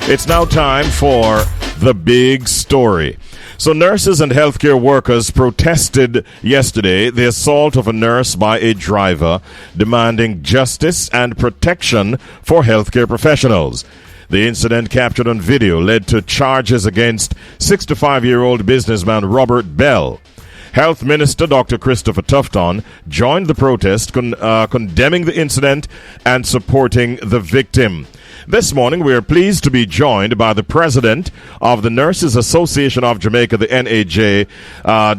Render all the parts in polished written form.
It's now time for the big story. So nurses and healthcare workers protested yesterday the assault of a nurse by a driver, demanding justice and protection for healthcare professionals. The incident, captured on video, led to charges against 65-year-old businessman Robert Bell. Health Minister Dr. Christopher Tufton joined the protest, condemning the incident and supporting the victim. This morning, we are pleased to be joined by the president of the Nurses Association of Jamaica, the NAJ,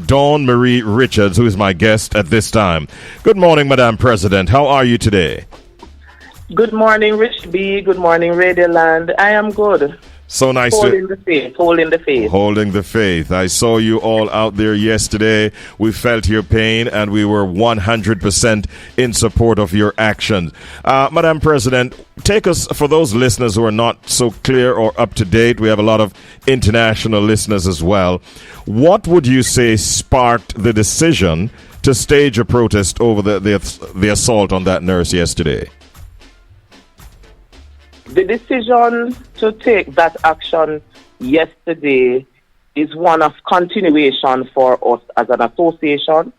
Dawn Marie Richards, who is my guest at this time. Good morning, Madam President. How are you today? Good morning, Rich B. Good morning, Radio Land. I am good. So nice holding the faith. Holding the faith. I saw you all out there yesterday. We felt your pain and we were 100% in support of your actions. Madam President, take us, for those listeners who are not so clear or up to date, we have a lot of international listeners as well. What would you say sparked the decision to stage a protest over the assault on that nurse yesterday? The decision to take that action yesterday is one of continuation for us as an association.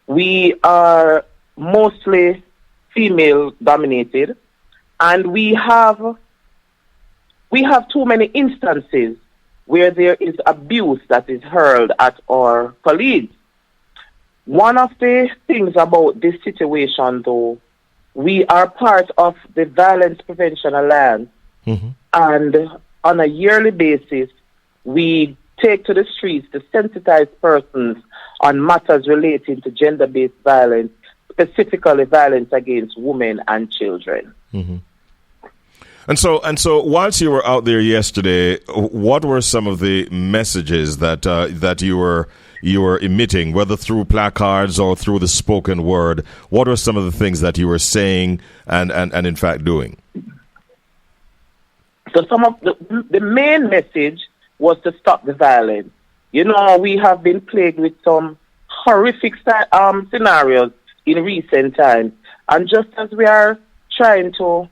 We are mostly female dominated, and we have too many instances where there is abuse that is hurled at our colleagues. One of the things about this situation, though, we are part of the Violence Prevention Alliance, and on a yearly basis, we take to the streets to sensitize persons on matters relating to gender-based violence, specifically violence against women and children. And so, whilst you were out there yesterday, what were some of the messages that you were emitting, whether through placards or through the spoken word? What were some of the things that you were saying and in fact doing? So some of the main message was to stop the violence. You know, we have been plagued with some horrific scenarios in recent times. And just as we are trying to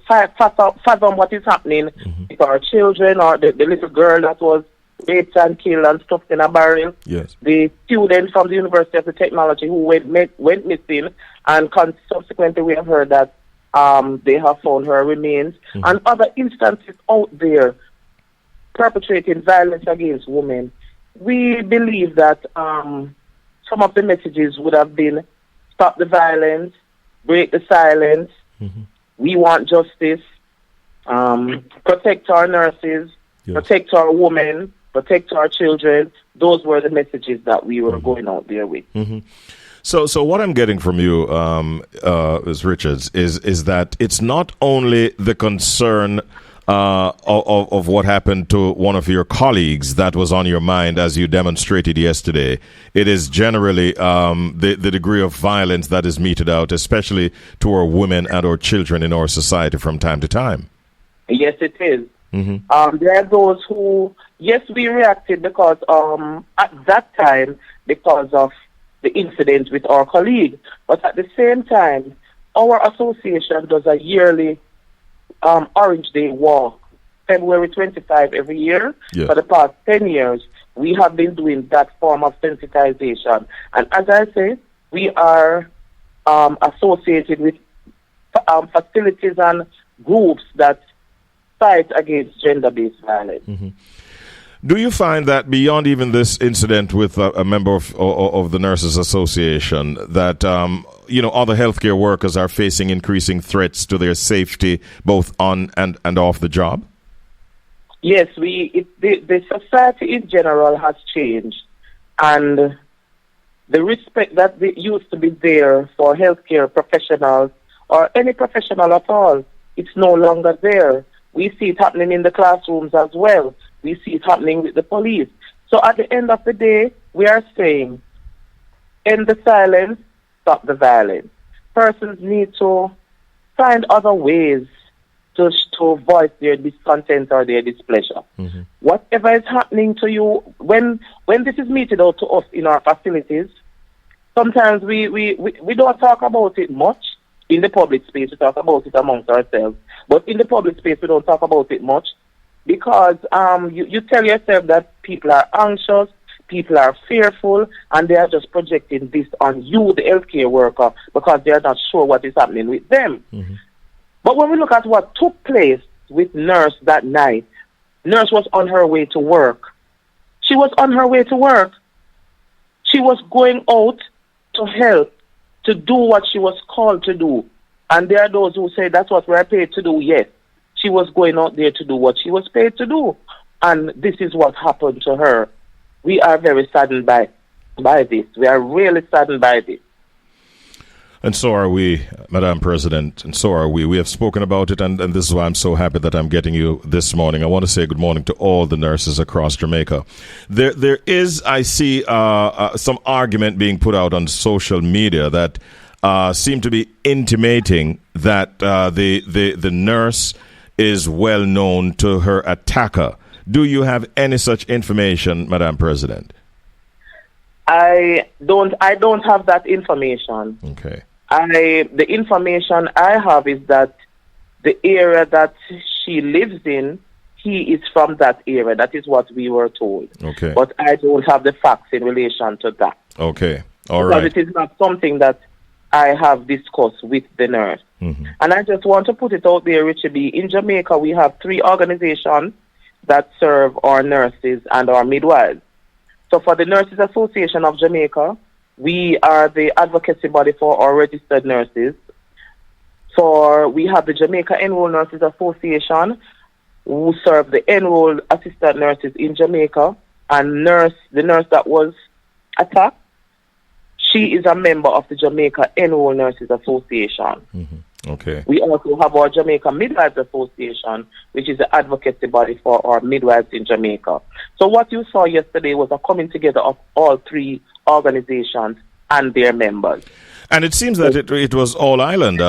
fathom what is happening with our children, or the little girl that was raped and killed and stuffed in a barrel. Yes. The student from the University of the Technology who went missing, and subsequently we have heard that they have found her remains, and other instances out there perpetrating violence against women. We believe that some of the messages would have been stop the violence, break the silence, we want justice, protect our nurses, protect our women, protect our children. Those were the messages that we were going out there with. So what I'm getting from you, Ms. Richards, is that it's not only the concern of what happened to one of your colleagues that was on your mind as you demonstrated yesterday. It is generally the degree of violence that is meted out, especially to our women and our children in our society from time to time. Yes, it is. There are those who, yes, we reacted because at that time, because of the incident with our colleague. But at the same time, our association does a yearly Orange Day walk, February 25 every year. Yes. For the past 10 years, we have been doing that form of sensitization. And as I say, we are associated with facilities and groups that fight against gender-based violence. Do you find that beyond even this incident with a member of the Nurses Association, that other healthcare workers are facing increasing threats to their safety, both on and off the job? Yes, the society in general has changed, and the respect that used to be there for healthcare professionals or any professional at all, it's no longer there. We see it happening in the classrooms as well. We see it happening with the police. So at the end of the day, we are saying, end the silence, stop the violence. Persons need to find other ways to voice their discontent or their displeasure. Whatever is happening to you, when this is meted out to us in our facilities, sometimes we don't talk about it much. in the public space, we talk about it amongst ourselves. But in the public space, we don't talk about it much because you tell yourself that people are anxious, people are fearful, and they are just projecting this on you, the healthcare worker, because they are not sure what is happening with them. Mm-hmm. But when we look at what took place with Nurse that night, Nurse was on her way to work. She was on her way to work. She was going out to help, to do what she was called to do. And there are those who say that's what we're paid to do. Yes, she was going out there to do what she was paid to do. And this is what happened to her. We are very saddened by this. We are really saddened by this. And so are we, Madam President, and so are we. We have spoken about it, and this is why I'm so happy that I'm getting you this morning. I want to say good morning to all the nurses across Jamaica. There is, I see, some argument being put out on social media that seem to be intimating that the nurse is well known to her attacker. Do you have any such information, Madam President? I don't have that information. Okay. The information I have is that the area that she lives in, he is from that area. That is what we were told. Okay. But I don't have the facts in relation to that. Okay. All right. Because it is not something that I have discussed with the nurse. Mm-hmm. And I just want to put it out there, Richie B. In Jamaica, we have 3 organizations that serve our nurses and our midwives. So for the Nurses Association of Jamaica, we are the advocacy body for our registered nurses. We have the Jamaica Enrolled Nurses Association, who serve the enrolled assistant nurses in Jamaica. And the nurse that was attacked, she is a member of the Jamaica Enrolled Nurses Association. Mm-hmm. Okay. We also have our Jamaica Midwives Association, which is the advocacy body for our midwives in Jamaica. So what you saw yesterday was a coming together of all 3 organizations and their members. And it seems that it was all island.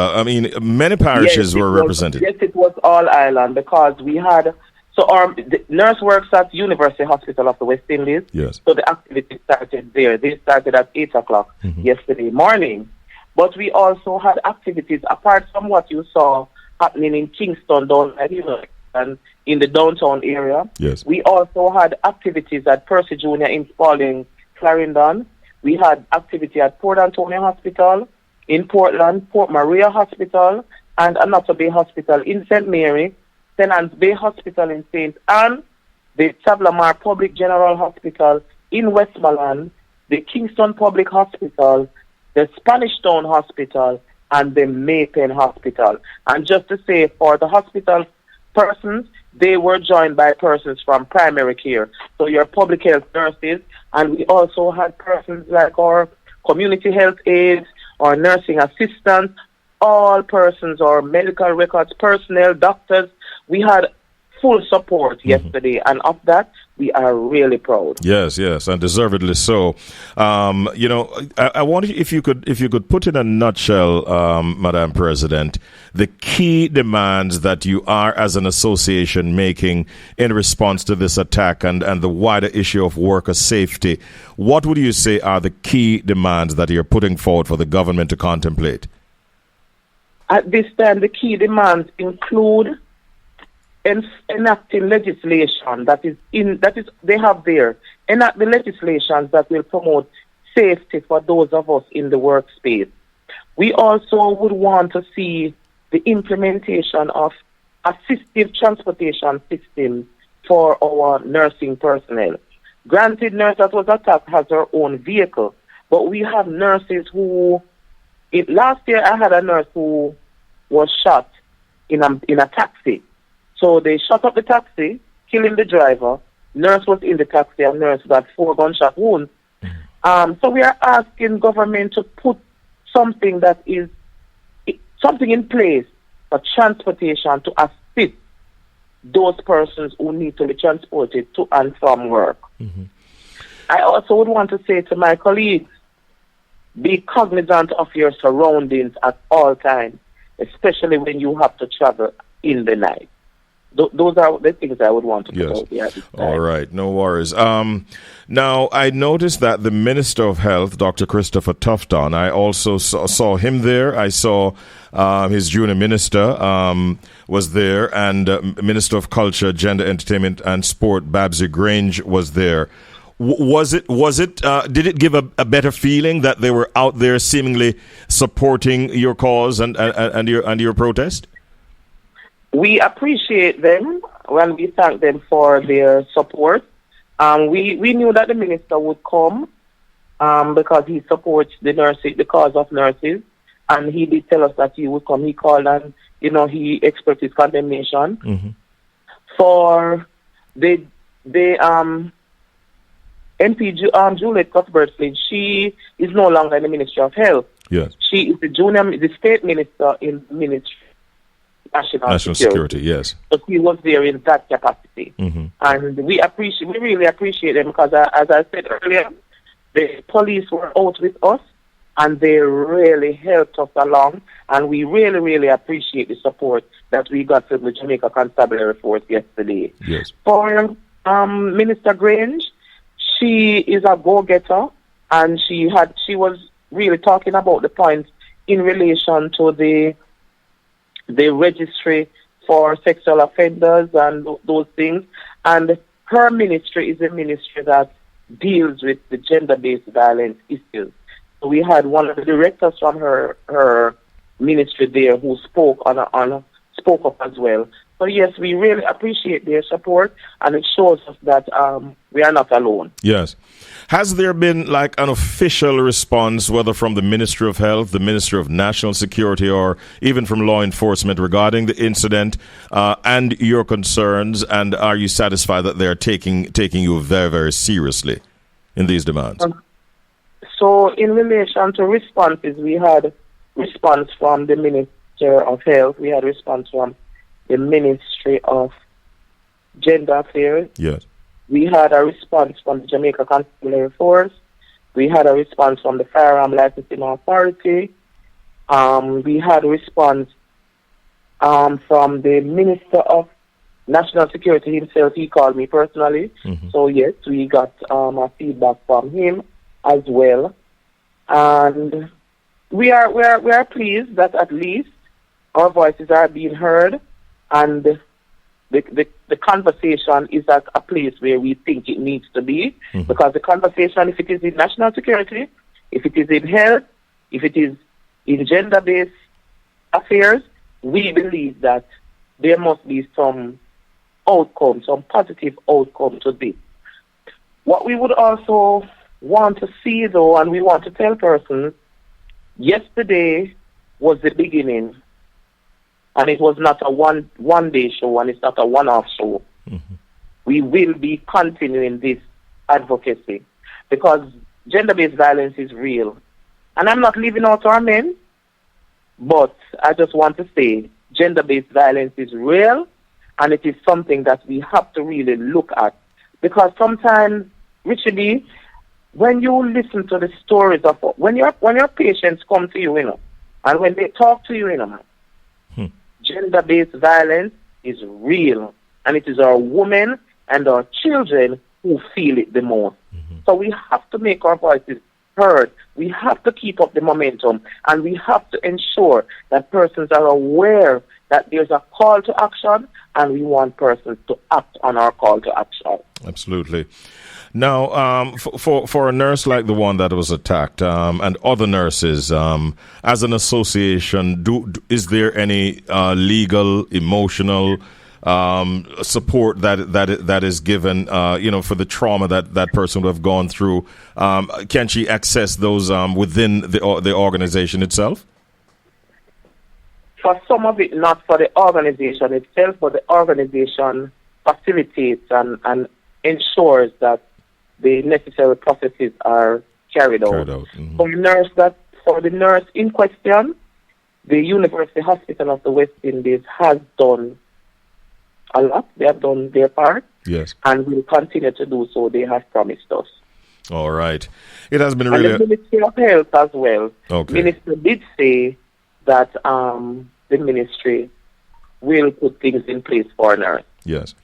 Many parishes were represented. Yes, it was all island because we had... So the nurse works at University Hospital of the West Indies. Yes. So the activity started there. They started at 8 o'clock yesterday morning. But we also had activities, apart from what you saw happening in Kingston, down at and in the downtown area. Yes. We also had activities at Percy Junior in Spalding, Clarendon. We had activity at Port Antonio Hospital, in Portland, Port Maria Hospital, and Another Bay Hospital in St. Mary, St. Anne's Bay Hospital in St. Anne, the Tablamar Public General Hospital in Westmoreland, the Kingston Public Hospital, the Spanish Town Hospital, and the Maypen Hospital. And just to say, for the hospital persons, they were joined by persons from primary care. So your public health nurses, and we also had persons like our community health aides, or nursing assistants, all persons, or medical records personnel, doctors. We had full support yesterday, and of that, we are really proud. Yes, and deservedly so. I wonder if you could put in a nutshell, Madam President, the key demands that you are as an association making in response to this attack and the wider issue of worker safety. What would you say are the key demands that you're putting forward for the government to contemplate? At this time, the key demands include enacting legislation they have there. Enact the legislations that will promote safety for those of us in the workspace. We also would want to see the implementation of assistive transportation systems for our nursing personnel. Granted, nurse that was attacked has her own vehicle, but we have nurses who... last year, I had a nurse who was shot in a taxi. So they shot up the taxi, killing the driver. Nurse was in the taxi, and nurse got 4 gunshot wounds. So we are asking government to put something in place for transportation to assist those persons who need to be transported to and from work. Mm-hmm. I also would want to say to my colleagues, be cognizant of your surroundings at all times, especially when you have to travel in the night. those are the things I would want to put Yes. out there at this time. All right. No worries. Now, I noticed that the Minister of Health, Dr. Christopher Tufton, I also saw him there. I saw his junior minister was there, and Minister of Culture, Gender, Entertainment, and Sport, Babsy Grange, was there. Did it give a better feeling that they were out there seemingly supporting your cause and your protest? We appreciate them when we thank them for their support. We knew that the minister would come because he supports the cause of nurses, and he did tell us that he would come. He called and he expressed his condemnation for the MP Juliet Cuthbert-Flynn. She is no longer in the Ministry of Health. Yes, she is the state minister in the Ministry of National Security. Yes, but he was there in that capacity, and we really appreciate them because, as I said earlier, the police were out with us, and they really helped us along, and we really, really appreciate the support that we got from the Jamaica Constabulary Force yesterday. Yes. For Minister Grange, she is a go-getter, and she was really talking about the points in relation to the registry for sexual offenders and those things. And her ministry is a ministry that deals with the gender-based violence issues. So we had one of the directors from her ministry there who spoke spoke up as well. So yes, we really appreciate their support, and it shows us that we are not alone. Yes. Has there been like an official response, whether from the Ministry of Health, the Ministry of National Security, or even from law enforcement regarding the incident and your concerns? And are you satisfied that they're taking you very, very seriously in these demands? So in relation to responses, we had response from the Minister of Health. We had response from the Ministry of Gender Affairs. Yes. We had a response from the Jamaica Constabulary Force. We had a response from the Firearm Licensing Authority. We had a response from the Minister of National Security himself. He called me personally. So yes, we got a feedback from him as well. And we are pleased that at least our voices are being heard, and the conversation is at a place where we think it needs to be, because the conversation, if it is in national security, if it is in health, if it is in gender-based affairs, we believe that there must be some outcome, some positive outcome to this. What we would also want to see, though, and we want to tell persons, yesterday was the beginning. And it was not a one-day show, and it's not a one-off show. We will be continuing this advocacy because gender-based violence is real. And I'm not leaving out our men, but I just want to say gender-based violence is real, and it is something that we have to really look at. Because sometimes, Richie B, when you listen to the stories of when your patients come to you, and when they talk to you, gender-based violence is real, and it is our women and our children who feel it the most. So we have to make our voices heard. We have to keep up the momentum, and we have to ensure that persons are aware that there's a call to action, and we want persons to act on our call to action. Absolutely. Now, for a nurse like the one that was attacked and other nurses, as an association, is there any legal, emotional support that is given, for the trauma that person would have gone through? Can she access those within the organization itself? For some of it, not for the organization itself, but the organization facilitates and ensures that the necessary processes are carried out. For the nurse in question, the University Hospital of the West Indies has done a lot. They have done their part. Yes. And will continue to do so. They have promised us. All right. It has been really... And the Ministry of Health as well. Okay. The Minister did say that the ministry will put things in place for nurse. Yes.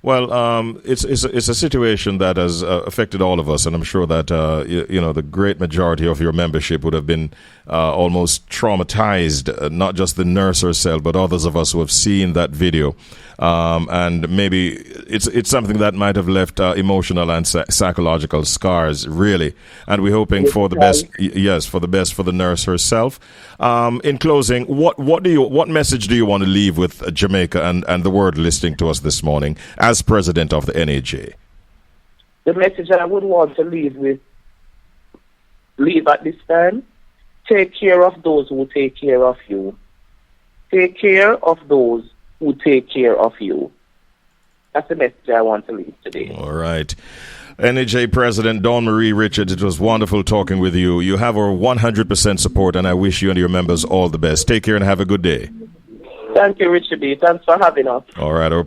Well, it's a situation that has affected all of us, and I'm sure that the great majority of your membership would have been almost traumatized. Not just the nurse herself, but others of us who have seen that video, and maybe it's something that might have left emotional and psychological scars, really. And we're hoping for the best. Yes, for the best for the nurse herself. In closing, what message do you want to leave with Jamaica and the world listening to us this morning as president of the NAJ? The message I would want to leave at this time: take care of those who take care of you. Take care of those who take care of you. That's the message I want to leave today. All right. NAJ President Dawn Marie Richards, it was wonderful talking with you. You have our 100% support, and I wish you and your members all the best. Take care and have a good day. Thank you, Richard B. Thanks for having us. All right.